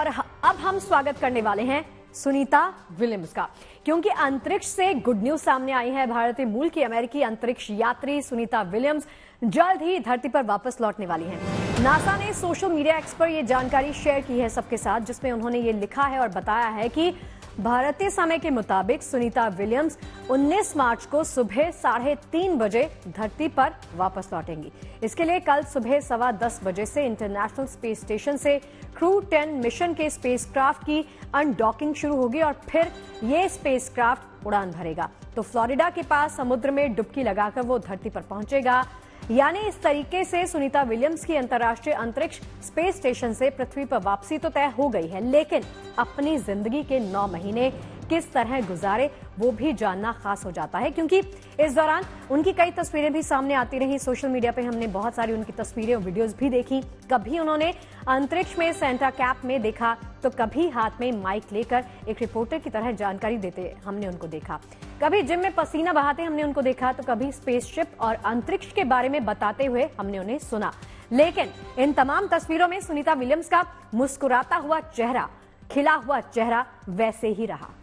अब हम स्वागत करने वाले हैं सुनीता विलियम्स का, क्योंकि अंतरिक्ष से गुड न्यूज सामने आई है। भारतीय मूल की अमेरिकी अंतरिक्ष यात्री सुनीता विलियम्स जल्द ही धरती पर वापस लौटने वाली हैं। नासा ने सोशल मीडिया एक्स पर यह जानकारी शेयर की है सबके साथ, जिसमें उन्होंने ये लिखा है और बताया है कि भारतीय समय के मुताबिक सुनीता विलियम्स 19 मार्च को सुबह 3:30 बजे धरती पर वापस लौटेंगी। इसके लिए कल सुबह 10:15 बजे से इंटरनेशनल स्पेस स्टेशन से क्रू 10 मिशन के स्पेसक्राफ्ट की अनडॉकिंग शुरू होगी और फिर ये स्पेसक्राफ्ट उड़ान भरेगा तो फ्लोरिडा के पास समुद्र में डुबकी लगाकर वो धरती पर पहुंचेगा। यानी इस तरीके से सुनीता विलियम्स की अंतर्राष्ट्रीय अंतरिक्ष स्पेस स्टेशन से पृथ्वी पर वापसी तो तय हो गई है, लेकिन अपनी जिंदगी के 9 महीने किस तरह गुजारे वो भी जानना खास हो जाता है, क्योंकि इस दौरान उनकी कई तस्वीरें भी सामने आती रही। सोशल मीडिया पे हमने बहुत सारी उनकी तस्वीरें और वीडियोस भी देखी। कभी उन्होंने अंतरिक्ष में सेंटा कैप में देखा तो कभी हाथ में माइक लेकर एक रिपोर्टर की तरह जानकारी देते हमने उनको देखा। कभी जिम में पसीना बहाते हमने उनको देखा तो कभी स्पेसशिप और अंतरिक्ष के बारे में बताते हुए हमने उन्हें सुना। लेकिन इन तमाम तस्वीरों में सुनीता विलियम्स का मुस्कुराता हुआ चेहरा, खिला हुआ चेहरा वैसे ही रहा।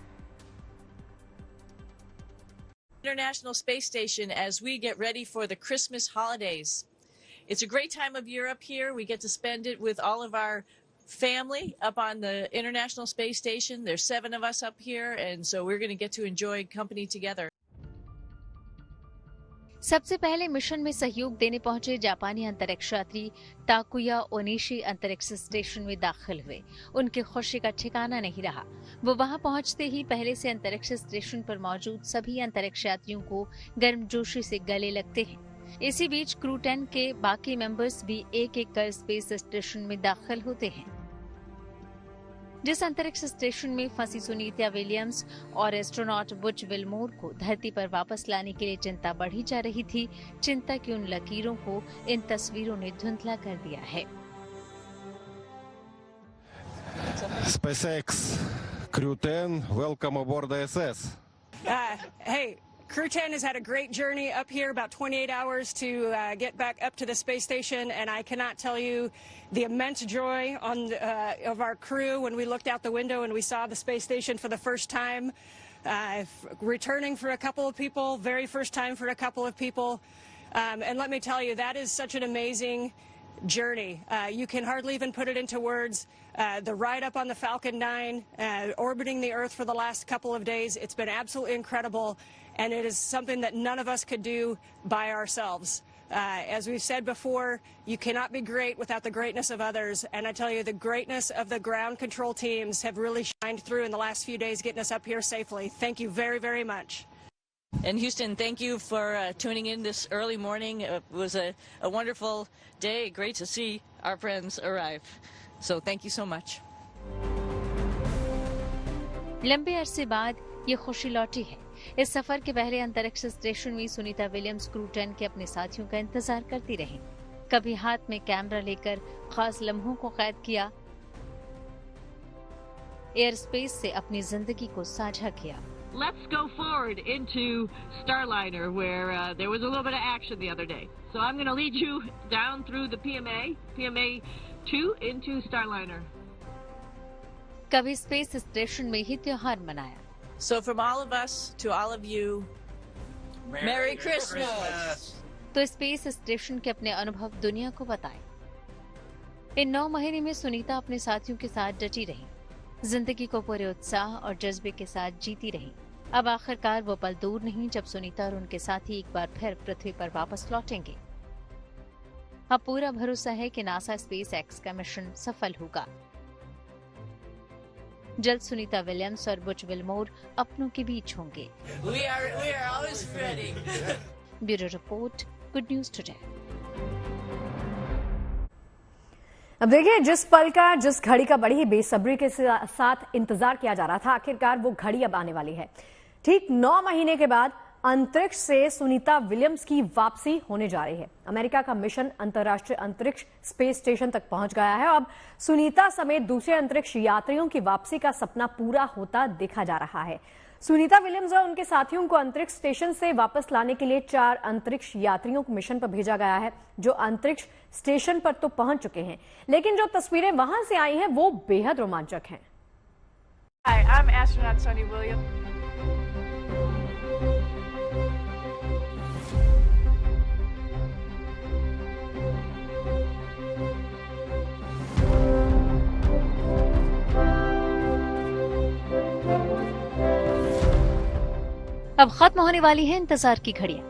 International Space Station as we get ready for the Christmas holidays. It's a great time of year up here. We get to spend it with all of our family up on the International Space Station. There's 7 of us up here, and so we're going to get to enjoy company together. सबसे पहले mission में सहयोग देने पहुंचे जापानी अंतरिक्ष यात्री Takuya Onishi अंतरिक्ष स्टेशन में दाखिल हुए। उनकी खुशी का ठिकाना नहीं रहा। वो वहां पहुंचते ही पहले से अंतरिक्ष स्टेशन पर मौजूद सभी अंतरिक्ष यात्रियों को गर्मजोशी से गले लगते हैं। इसी बीच क्रू 10 के बाकी मेंबर्स भी एक-एक कर स्पेस स्टेशन में दाखिल होते हैं। जिस अंतरिक्ष स्टेशन में फंसी सुनीता विलियम्स और एस्ट्रोनॉट बुच विलमोर को धरती पर वापस लाने के लिए चिंता बढ़ी जा रही थी, चिंता की उन लकीरों को इन तस्वीरों ने धुंधला कर दिया है। SpaceX Crew 10, welcome aboard the ISS. Hey. Crew 10 has had a great journey up here, about 28 hours to get back up to the space station, and I cannot tell you the immense joy of our crew when we looked out the window and we saw the space station for the first time. Returning for a couple of people, very first time for a couple of people, and let me tell you, that is such an amazing journey. You can hardly even put it into words. The ride up on the Falcon 9, orbiting the Earth for the last couple of days, it's been absolutely incredible. And it is something that none of us could do by ourselves. As we've said before, you cannot be great without the greatness of others. And I tell you, the greatness of the ground control teams have really shined through in the last few days, getting us up here safely. Thank you very, very much. And Houston, thank you for tuning in this early morning. It was a wonderful day. Great to see our friends arrive. So thank you so much. लंबे अरसे बाद ये खुशी लौटी है। इस सफर के पहले अंतरिक्ष स्टेशन में सुनीता विलियम्स क्रू 10 के अपने साथियों का इंतजार करती रहीं। कभी हाथ में कैमरा लेकर खास लम्हों को कैद किया, एयर स्पेस से अपनी जिंदगी को साझा किया। Let's go forward into Starliner, where there was a little bit of action the other day. So I'm going to lead you down through the PMA 2 into Starliner. कभी स्पेस स्टेशन में ही त्योहार मनाया। So from all of us to all of you, Merry Christmas! तो space station के अपने अनुभव दुनिया को बताए। इन 9 महीने में सुनीता अपने साथियों के साथ डटी रही, जिंदगी को पूरे उत्साह और जज्बे के साथ जीती रही। अब आखिरकार वो पल दूर नहीं जब सुनीता और उनके साथी एक बार फिर पृथ्वी पर वापस लौटेंगे। अब पूरा भरोसा है कि नासा SpaceX का मिशन सफल होगा। जल्द सुनीता विलियम्स और बुच विलमोर अपनों के बीच होंगे। We are always ready. Bureau report, good news today. अब देखिए, जिस पल का, जिस घड़ी का बड़ी ही बेसब्री के साथ इंतजार किया जा रहा था, आखिरकार वो घड़ी अब आने वाली है। ठीक 9 महीने के बाद अंतरिक्ष से सुनीता विलियम्स की वापसी होने जा रही है। अमेरिका का मिशन अंतर्राष्ट्रीय अंतरिक्ष स्पेस स्टेशन तक पहुंच गया है। अब सुनीता समेत दूसरे अंतरिक्ष यात्रियों की वापसी का सपना पूरा होता देखा जा रहा है। सुनीता विलियम्स और उनके साथियों को अंतरिक्ष स्टेशन से वापस लाने के लिए 4 अंतरिक्ष यात्रियों को मिशन पर भेजा गया है, जो अंतरिक्ष स्टेशन पर तो पहुंच चुके हैं, लेकिन जो तस्वीरें वहां से आई हैं वो बेहद रोमांचक हैं। Hi, I'm astronaut Sunny Williams. अब खत्म होने वाली है इंतजार की घड़ियां।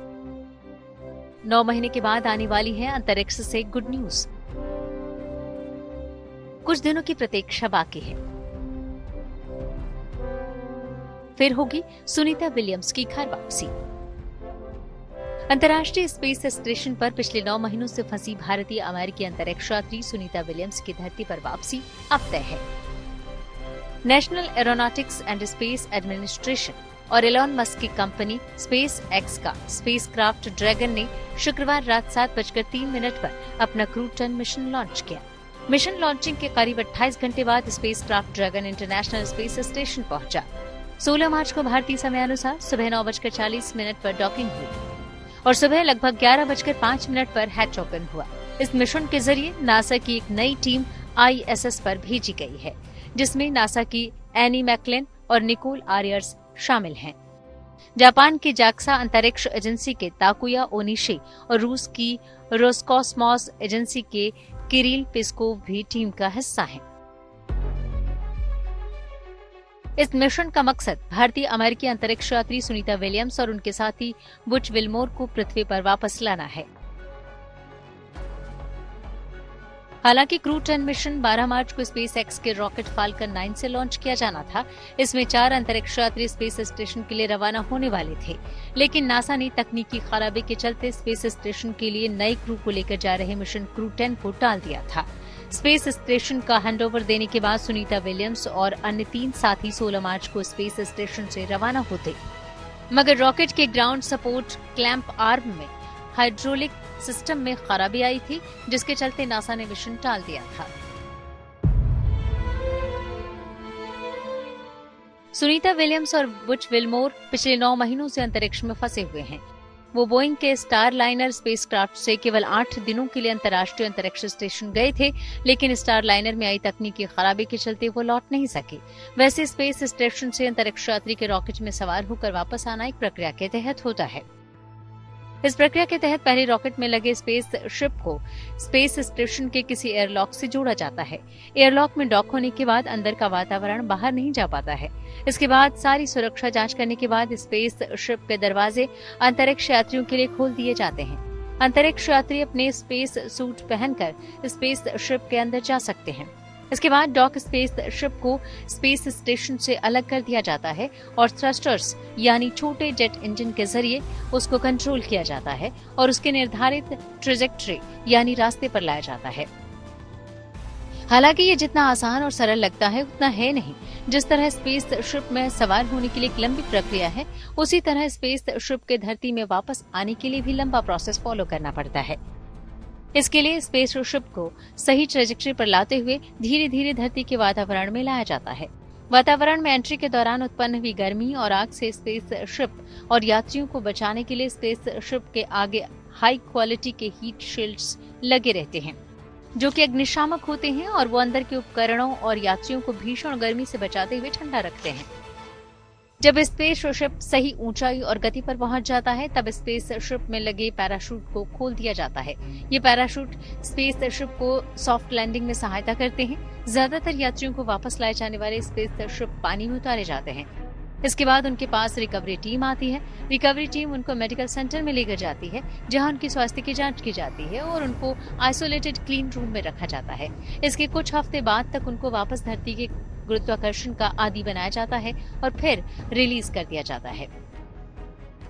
9 महीने के बाद आने वाली है अंतरिक्ष से गुड न्यूज। कुछ दिनों की प्रतीक्षा बाकी है, फिर होगी सुनीता विलियम्स की घर वापसी। अंतर्राष्ट्रीय स्पेस स्टेशन पर पिछले 9 महीनों से फंसी भारतीय अमेरिकी अंतरिक्ष यात्री सुनीता विलियम्स की धरती पर वापसी अब तय है। National aeronautics and space administration और एलॉन मस्क की कंपनी स्पेस एक्स का स्पेसक्राफ्ट ड्रैगन ने शुक्रवार रात 7:03 पर अपना क्रू टर्न मिशन लॉन्च किया। मिशन लॉन्चिंग के करीब 28 घंटे बाद spacecraft dragon international space station पहुंचा। 16 मार्च को भारतीय समयानुसार सुबह 9:40 पर डॉकिंग हुई और सुबह लगभग 11:05 पर हैच ओपन हुआ। इस मिशन के जरिए नासा की एक नई टीम ISS पर भेजी गई है, जिसमें नासा की एनी मैकलेन और निकोल आरियर्स शामिल हैं। जापान की जाक्सा अंतरिक्ष एजेंसी के ताकुया ओनिशी और रूस की रोसकॉस्मोस एजेंसी के किरिल पेस्कोव भी टीम का हिस्सा हैं। इस मिशन का मकसद भारतीय अमेरिकी अंतरिक्ष यात्री सुनीता विलियम्स और उनके साथी बुच विल्मोर को पृथ्वी पर वापस लाना है। हालांकि क्रू टर्न मिशन 12 मार्च को स्पेस एक्स के रॉकेट फाल्कन 9 से लॉन्च किया जाना था। इसमें 4 अंतरिक्ष यात्री स्पेस स्टेशन के लिए रवाना होने वाले थे, लेकिन नासा ने तकनीकी खराबी के चलते स्पेस स्टेशन के लिए नए क्रू को लेकर जा रहे मिशन क्रू 10 को टाल दिया था। स्पेस स्टेशन का हैंडओवर देने के बाद सुनीता विलियम्स और अन्य 3 साथी 16 मार्च को स्पेस स्टेशन से रवाना होते, मगर रॉकेट के ग्राउंड सपोर्ट क्लैंप आर्म में हाइड्रोलिक सिस्टम में खराबी आई थी, जिसके चलते नासा ने मिशन टाल दिया था। सुनीता विलियम्स और बुच विल्मोर पिछले 9 महीनों से अंतरिक्ष में फंसे हुए हैं। वो बोइंग के स्टारलाइनर स्पेसक्राफ्ट से केवल 8 दिनों के लिए अंतर्राष्ट्रीय अंतरिक्ष स्टेशन गए थे, लेकिन स्टारलाइनर में आई तकनीकी खराबी के चलते वो लौट नहीं सके। वैसे स्पेस स्टेशन से अंतरिक्ष यात्री के रॉकेट में सवार होकर वापस आना एक प्रक्रिया के तहत होता है। इस प्रक्रिया के तहत पहले रॉकेट में लगे स्पेस शिप को स्पेस स्टेशन के किसी एयरलॉक से जोड़ा जाता है। एयरलॉक में डॉक होने के बाद अंदर का वातावरण बाहर नहीं जा पाता है। इसके बाद सारी सुरक्षा जांच करने के बाद स्पेस शिप के दरवाजे अंतरिक्ष यात्रियों के लिए खोल दिए जाते हैं। अंतरिक्ष यात्री अपने स्पेस सूट पहनकर स्पेस शिप के अंदर जा सकते हैं। इसके बाद डॉक स्पेस शिप को स्पेस स्टेशन से अलग कर दिया जाता है और थ्रस्टर्स यानी छोटे जेट इंजन के जरिए उसको कंट्रोल किया जाता है और उसके निर्धारित ट्रेजेक्टरी यानी रास्ते पर लाया जाता है। हालांकि ये जितना आसान और सरल लगता है उतना है नहीं। जिस तरह स्पेस शिप में सवार होने के लिए एक लंबी प्रक्रिया है, उसी तरह स्पेस शिप के धरती में वापस आने के लिए भी लंबा प्रोसेस फॉलो करना पड़ता है। इसके लिए स्पेस शिप को सही ट्रेजेक्टरी पर लाते हुए धीरे धीरे धरती के वातावरण में लाया जाता है। वातावरण में एंट्री के दौरान उत्पन्न हुई गर्मी और आग से स्पेस शिप और यात्रियों को बचाने के लिए स्पेस शिप के आगे हाई क्वालिटी के हीट शील्ड्स लगे रहते हैं, जो कि अग्निशामक होते हैं और वो अंदर के उपकरणों और यात्रियों को भीषण गर्मी से बचाते हुए ठंडा रखते हैं। जब स्पेस शिप सही ऊंचाई और गति पर पहुंच जाता है, तब स्पेस शिप में लगे पैराशूट को खोल दिया जाता है। ये पैराशूट स्पेस शिप को सॉफ्ट लैंडिंग में सहायता करते हैं। ज्यादातर यात्रियों को वापस लाए जाने वाले स्पेस शिप पानी में उतारे जाते हैं। इसके बाद उनके पास रिकवरी टीम आती है। रिकवरी टीम उनको मेडिकल सेंटर में लेकर जाती है, जहां उनकी स्वास्थ्य की जांच की जाती है और उनको आइसोलेटेड क्लीन रूम में रखा जाता है। इसके कुछ हफ्ते बाद तक उनको वापस धरती के गुरुत्वाकर्षण का आदी बनाया जाता है और फिर रिलीज कर दिया जाता है।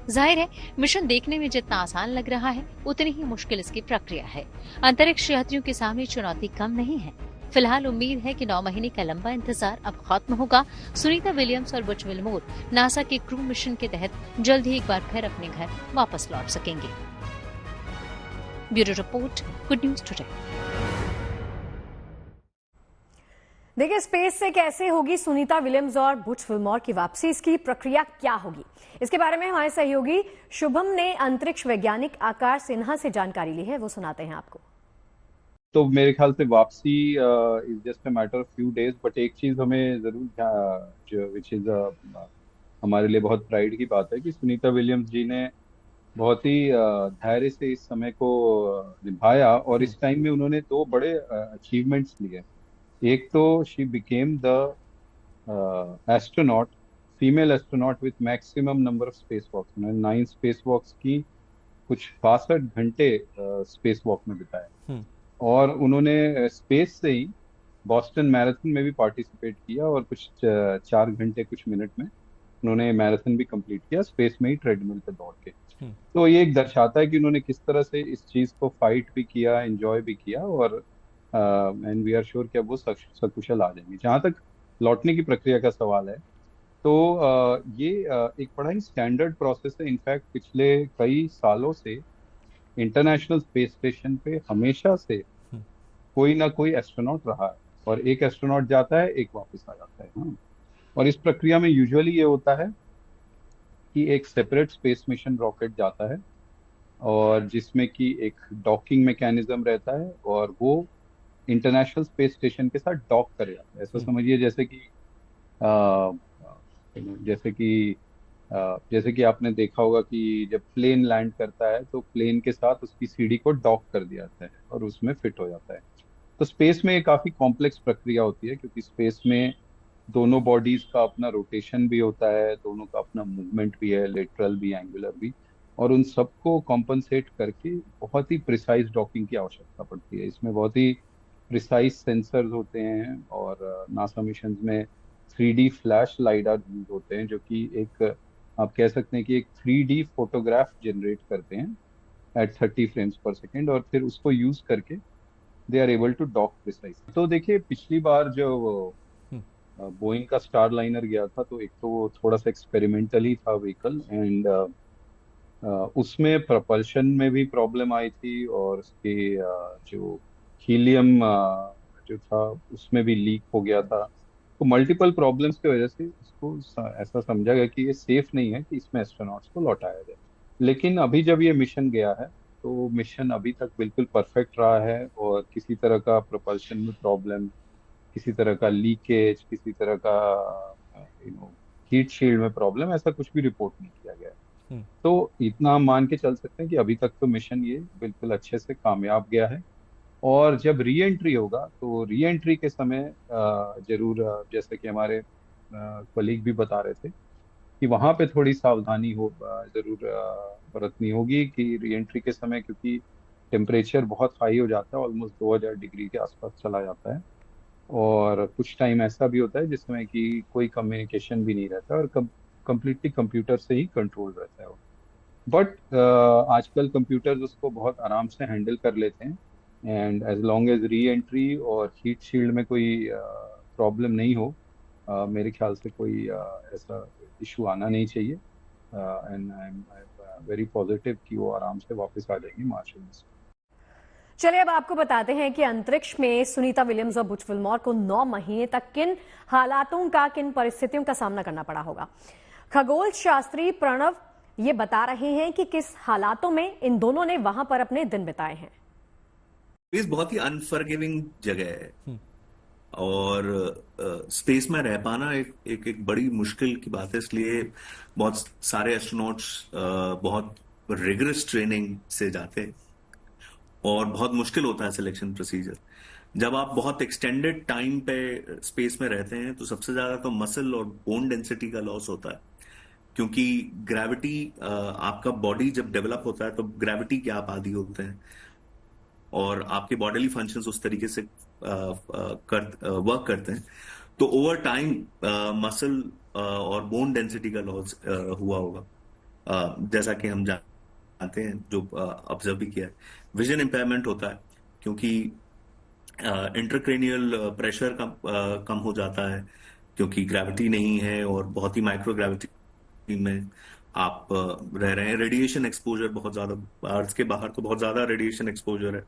जाहिर है, मिशन देखने में जितना आसान लग रहा है, उतनी ही मुश्किल इसकी प्रक्रिया है। अंतरिक्ष यात्रियों के सामने चुनौती कम नहीं है। फिलहाल उम्मीद है कि 9 महीने का लंबा इंतजार अब खत्म होगा। सुनीता विलियम्स और बुच विल्मोर नासा के क्रू मिशन के तहत जल्द ही एक बार फिर अपने घर वापस लौट सकेंगे। Bureau report, good news today. देखिए, स्पेस से कैसे होगी सुनीता विलियम्स और बुच विल्मोर की वापसी, इसकी प्रक्रिया क्या होगी, इसके बारे में हमारे सहयोगी शुभम ने अंतरिक्ष वैज्ञानिक आकाश सिन्हा से जानकारी ली है, वो सुनाते हैं आपको। तो मेरे ख्याल से वापसी is just a matter of few days, but एक चीज हमें जरूर जो विच इज हमारे लिए बहुत प्राइड की बात है कि सुनीता विलियम्स जी ने बहुत ही धैर्य से इस समय को निभाया और इस टाइम में उन्होंने 2 बड़े अचीवमेंट्स लिए। एक तो she became the astronaut, female astronaut with maximum number of space walks. उन्होंने 9 स्पेस वॉक्स की कुछ 62 घंटे स्पेस वॉक में बिताए और उन्होंने स्पेस से ही बॉस्टन मैराथन में भी पार्टिसिपेट किया और कुछ 4 घंटे कुछ मिनट में उन्होंने मैराथन भी कंप्लीट किया स्पेस में ही ट्रेडमिल पे दौड़ के। तो ये एक दर्शाता है कि उन्होंने किस तरह से इस चीज को फाइट भी किया, एंजॉय भी किया और एंड वी आर श्योर कि अब वो सकुशल आ जाएंगे। जहां तक लौटने की प्रक्रिया का सवाल है तो ये एक बड़ा ही स्टैंडर्ड प्रोसेस है। इनफैक्ट पिछले कई सालों से इंटरनेशनल स्पेस स्टेशन पे हमेशा से कोई ना कोई एस्ट्रोनॉट रहा है और एक एस्ट्रोनॉट जाता है, एक वापस आ जाता है। हाँ। और इस प्रक्रिया में यूजुअली ये होता है कि एक सेपरेट स्पेस मिशन रॉकेट जाता है और जिसमें कि एक डॉकिंग मैकेनिज्म रहता है और वो इंटरनेशनल स्पेस स्टेशन के साथ डॉक कर जाता है। ऐसा समझिए जैसे कि आपने देखा होगा कि जब प्लेन लैंड करता है तो प्लेन के साथ उसकी सीढ़ी को डॉक कर दिया जाता है और उसमें फिट हो जाता है। तो स्पेस में ये काफी कॉम्प्लेक्स प्रक्रिया होती है क्योंकि स्पेस में दोनों बॉडीज का अपना रोटेशन भी होता है, दोनों का अपना मूवमेंट भी है, लेटरल भी एंगुलर भी, और उन सबको कॉम्पनसेट करके बहुत ही प्रिसाइज डॉकिंग की आवश्यकता पड़ती है। इसमें बहुत ही प्रिसाइज सेंसर्स होते हैं और नासा मिशन में 3D फ्लैश लाइडार यूज होते हैं जो कि एक आप कह सकते हैं कि एक 3D फोटोग्राफ जनरेट करते हैं एट 30 फ्रेम्स पर सेकेंड और फिर उसको यूज करके they are able to dock precise. तो देखिए, पिछली बार जो बोइंग का स्टार लाइनर गया था तो एक तो वो थोड़ा सा एक्सपेरिमेंटली था व्हीकल एंड उसमें प्रपल्शन में भी प्रॉब्लम आई थी और उसके जो हीलियम जो था उसमें भी लीक हो गया था। तो मल्टीपल प्रॉब्लम्स की वजह से इसको ऐसा समझा गया कि ये सेफ नहीं है कि इसमें एस्ट्रोनॉट्स को लौटाया जाए। लेकिन अभी जब ये मिशन गया है तो मिशन अभी तक बिल्कुल परफेक्ट रहा है और किसी तरह का प्रपल्शन में प्रॉब्लम, किसी तरह का लीकेज, किसी तरह का हीट शील्ड में प्रॉब्लम, ऐसा कुछ भी रिपोर्ट नहीं किया गया है। तो इतना हम मान के चल सकते हैं कि अभी तक तो मिशन ये बिल्कुल अच्छे से कामयाब गया है और जब री एंट्री होगा तो री एंट्री के समय जरूर जैसे कि हमारे कलीग भी बता रहे थे कि वहां पे थोड़ी सावधानी जरूर बरतनी होगी कि री एंट्री के समय, क्योंकि टेम्परेचर बहुत हाई हो जाता है, ऑलमोस्ट 2000 डिग्री के आसपास चला जाता है और कुछ टाइम ऐसा भी होता है जिसमें कि कोई कम्युनिकेशन भी नहीं रहता और कंप्लीटली कंप्यूटर से ही कंट्रोल रहता है। बट आजकल कंप्यूटर्स उसको बहुत आराम से हैंडल कर लेते हैं and as long as re entry और हीट शील्ड में कोई प्रॉब्लम नहीं हो, मेरे ख्याल से कोई ऐसा इशू आना नहीं चाहिए and I am very positive कि वो आराम से वापस आ जाएंगी मार्शल में। चलिए, अब आपको बताते हैं कि अंतरिक्ष में सुनीता विलियम्स और बुच विल्मोर को 9 महीने तक किन हालातों का, किन परिस्थितियों का सामना करना पड़ा होगा। खगोल शास्त्री प्रणव ये बता रहे हैं कि किस हालातों में इन दोनों ने वहां पर अपने दिन बिताए हैं। स्पेस बहुत ही अनफॉरगिविंग जगह है और स्पेस में रह पाना एक बड़ी मुश्किल की बात है। इसलिए बहुत सारे एस्ट्रोनॉट्स बहुत रिगरस ट्रेनिंग से जाते हैं और बहुत मुश्किल होता है सिलेक्शन प्रोसीजर। जब आप बहुत एक्सटेंडेड टाइम पे स्पेस में रहते हैं तो सबसे ज्यादा तो मसल और बोन डेंसिटी का लॉस होता है, क्योंकि ग्रेविटी आपका बॉडी जब डेवलप होता है तो ग्रेविटी के आप आदी होते हैं और आपके बॉडीली फंक्शंस उस तरीके से वर्क करते हैं। तो ओवर टाइम मसल और बोन डेंसिटी का लॉस हुआ होगा, जैसा कि हम जानते हैं, जो ऑब्जर्व भी किया है। विजन इम्पेयरमेंट होता है क्योंकि इंट्राक्रेनियल प्रेशर कम हो जाता है क्योंकि ग्रेविटी नहीं है और बहुत ही माइक्रो ग्रेविटी में आप रह रहे हैं। रेडिएशन एक्सपोजर बहुत ज्यादा, अर्थ के बाहर तो बहुत ज्यादा रेडिएशन एक्सपोजर है।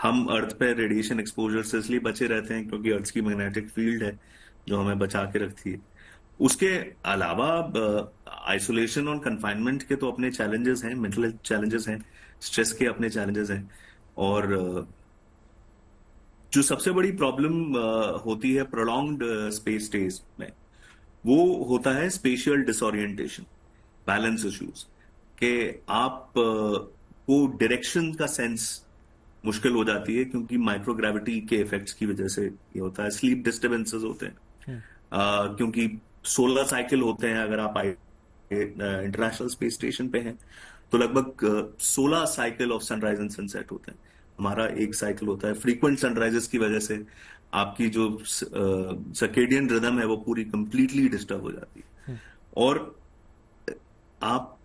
हम अर्थ पे रेडिएशन एक्सपोजर से इसलिए बचे रहते हैं क्योंकि अर्थ की मैग्नेटिक फील्ड है जो हमें बचा के रखती है। उसके अलावा आइसोलेशन और कन्फाइनमेंट के तो अपने चैलेंजेस हैं, मेंटल हेल्थ चैलेंजेस हैं, स्ट्रेस के अपने चैलेंजेस हैं, और जो सबसे बड़ी प्रॉब्लम होती है प्रोलॉन्ग्ड स्पेस स्टेज में, वो होता है स्पेशियल डिसोरिएंटेशन, बैलेंस इश्यूज, कि आप को डायरेक्शन का सेंस मुश्किल हो जाती है क्योंकि माइक्रोग्रेविटी के इफेक्ट्स की वजह से ये होता है। स्लीप डिस्टर्बेंसेस होते हैं क्योंकि 16 साइकिल होते हैं। अगर आप इंटरनेशनल स्पेस स्टेशन पे हैं तो लगभग 16 cycle of sunrise and sunset होते हैं। हमारा एक साइकिल होता है। फ्रीक्वेंट सनराइजेस की वजह से आपकी जो सर्केडियन रिदम है वो पूरी कंप्लीटली डिस्टर्ब हो जाती है, और आप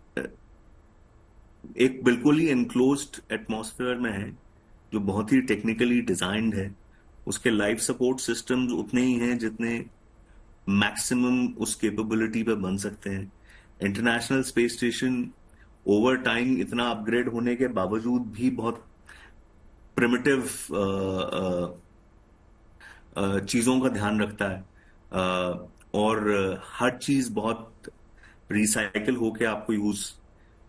एक बिल्कुल ही एनक्लोज्ड एटमॉस्फेयर में है जो बहुत ही टेक्निकली डिजाइंड है। उसके लाइफ सपोर्ट सिस्टम्स उतने ही हैं जितने मैक्सिमम उस कैपेबिलिटी पे बन सकते हैं। International space station over time इतना अपग्रेड होने के बावजूद भी बहुत प्रिमिटिव चीजों का ध्यान रखता है, और हर चीज बहुत रिसाइकिल होके आपको यूज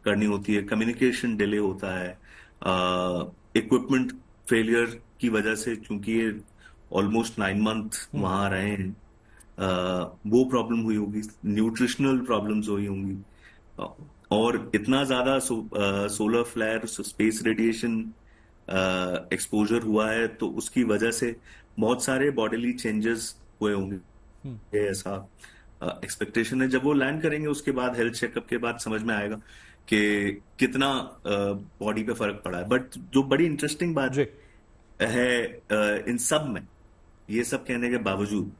करनी होती है। कम्युनिकेशन डिले होता है, इक्विपमेंट फेलियर की वजह से, क्योंकि ये ऑलमोस्ट 9 मंथ वहां रहे हैं, वो प्रॉब्लम हुई होगी। न्यूट्रिशनल प्रॉब्लम्स हुई होंगी, और इतना ज्यादा solar flare, space radiation exposure हुआ है तो उसकी वजह से बहुत सारे बॉडीली चेंजेस हुए होंगे। ऐसा एक्सपेक्टेशन है। जब वो लैंड करेंगे उसके बाद हेल्थ चेकअप के बाद समझ में आएगा कि कितना बॉडी पे फर्क पड़ा है। बट जो बड़ी इंटरेस्टिंग बात है इन सब में, ये सब कहने के बावजूद,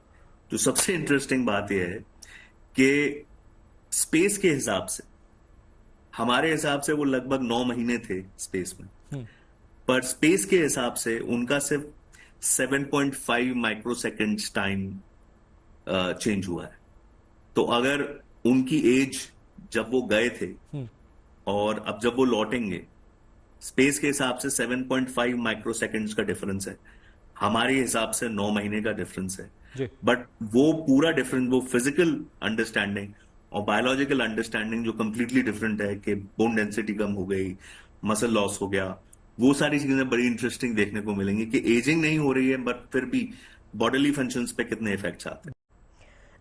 जो सबसे इंटरेस्टिंग बात यह है कि स्पेस के हिसाब से, हमारे हिसाब से वो लगभग 9 महीने थे स्पेस में, पर स्पेस के हिसाब से उनका सिर्फ 7.5 माइक्रोसेकेंड टाइम चेंज हुआ है। तो अगर उनकी एज जब वो गए थे और अब जब वो लौटेंगे, स्पेस के हिसाब से 7.5 माइक्रोसेकेंड्स का डिफरेंस है, हमारे हिसाब से 9 महीने का डिफरेंस है। बट वो पूरा डिफरेंस, वो फिजिकल अंडरस्टैंडिंग और बायोलॉजिकल अंडरस्टैंडिंग जो कंप्लीटली डिफरेंट है, कि बोन डेंसिटी कम हो गई, मसल लॉस हो गया, वो सारी चीजें बड़ी इंटरेस्टिंग देखने को मिलेंगी कि एजिंग नहीं हो रही है बट फिर भी बॉडीली फंक्शंस पे कितने इफेक्ट्स आते हैं।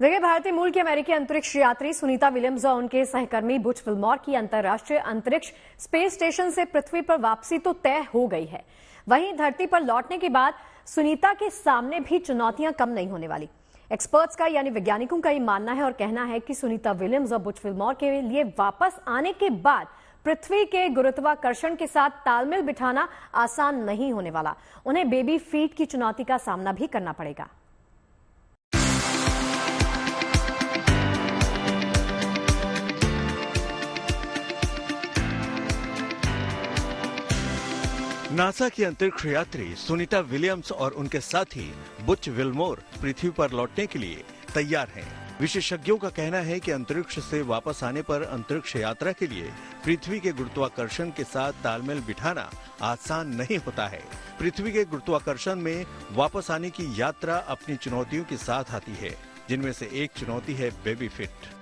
देखिए, भारतीय मूल के अमेरिकी अंतरिक्ष यात्री सुनीता विलियम्स और उनके सहकर्मी बुच विल्मोर की अंतर्राष्ट्रीय अंतरिक्ष स्पेस स्टेशन से पृथ्वी पर वापसी तो तय हो गई है। वहीं धरती पर लौटने के बाद सुनीता के सामने भी चुनौतियां कम नहीं होने वाली। एक्सपर्ट्स का, यानी वैज्ञानिकों का ये मानना है और कहना है कि सुनीता विलियम्स और बुच विल्मोर के लिए वापस आने के बाद पृथ्वी के गुरुत्वाकर्षण के साथ तालमेल बिठाना आसान नहीं होने वाला। उन्हें बेबी फीट की चुनौती का सामना भी करना पड़ेगा। नासा की अंतरिक्ष यात्री सुनीता विलियम्स और उनके साथी बुच विल्मोर पृथ्वी पर लौटने के लिए तैयार हैं। विशेषज्ञों का कहना है कि अंतरिक्ष से वापस आने पर अंतरिक्ष यात्रा के लिए पृथ्वी के गुरुत्वाकर्षण के साथ तालमेल बिठाना आसान नहीं होता है। पृथ्वी के गुरुत्वाकर्षण में वापस आने की यात्रा अपनी चुनौतियों के साथ आती है, जिनमें से एक चुनौती है बेबी फिट।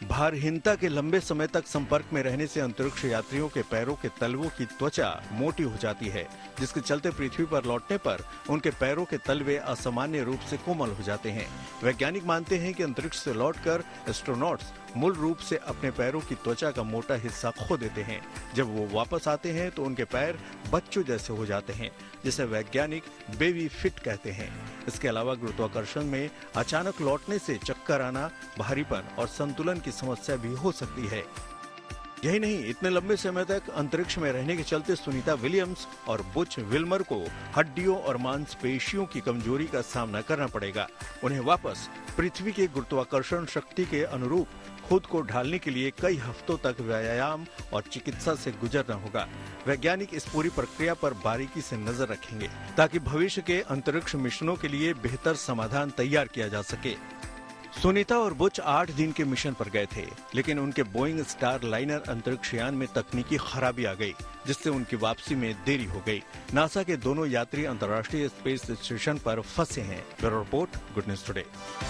भारहीनता के लंबे समय तक संपर्क में रहने से अंतरिक्ष यात्रियों के पैरों के तलवों की त्वचा मोटी हो जाती है, जिसके चलते पृथ्वी पर लौटने पर उनके पैरों के तलवे असामान्य रूप से कोमल हो जाते हैं। वैज्ञानिक मानते हैं कि अंतरिक्ष से लौटकर एस्ट्रोनॉट्स मूल रूप से अपने पैरों की त्वचा का मोटा हिस्सा खो देते हैं। जब वो वापस आते हैं तो उनके पैर बच्चों जैसे हो जाते हैं, जिसे वैज्ञानिक बेबी फिट कहते हैं। इसके अलावा गुरुत्वाकर्षण में अचानक लौटने से चक्कर आना, भारीपन और संतुलन की समस्या भी हो सकती है। यही नहीं, इतने लंबे समय तक अंतरिक्ष में रहने के चलते सुनीता विलियम्स और बुच विल्मर को हड्डियों और मांसपेशियों की कमजोरी का सामना करना पड़ेगा। उन्हें वापस पृथ्वी के गुरुत्वाकर्षण शक्ति के अनुरूप खुद को ढालने के लिए कई हफ्तों तक व्यायाम और चिकित्सा से गुजरना होगा। वैज्ञानिक इस पूरी प्रक्रिया पर बारीकी से नजर रखेंगे ताकि भविष्य के अंतरिक्ष मिशनों के लिए बेहतर समाधान तैयार किया जा सके। सुनीता और बुच 8 दिन के मिशन पर गए थे, लेकिन उनके बोइंग स्टार लाइनर अंतरिक्ष यान में तकनीकी खराबी आ गई, जिससे उनकी वापसी में देरी हो गई। नासा के दोनों यात्री अंतर्राष्ट्रीय स्पेस स्टेशन पर फंसे हैं। Bureau report, good news today.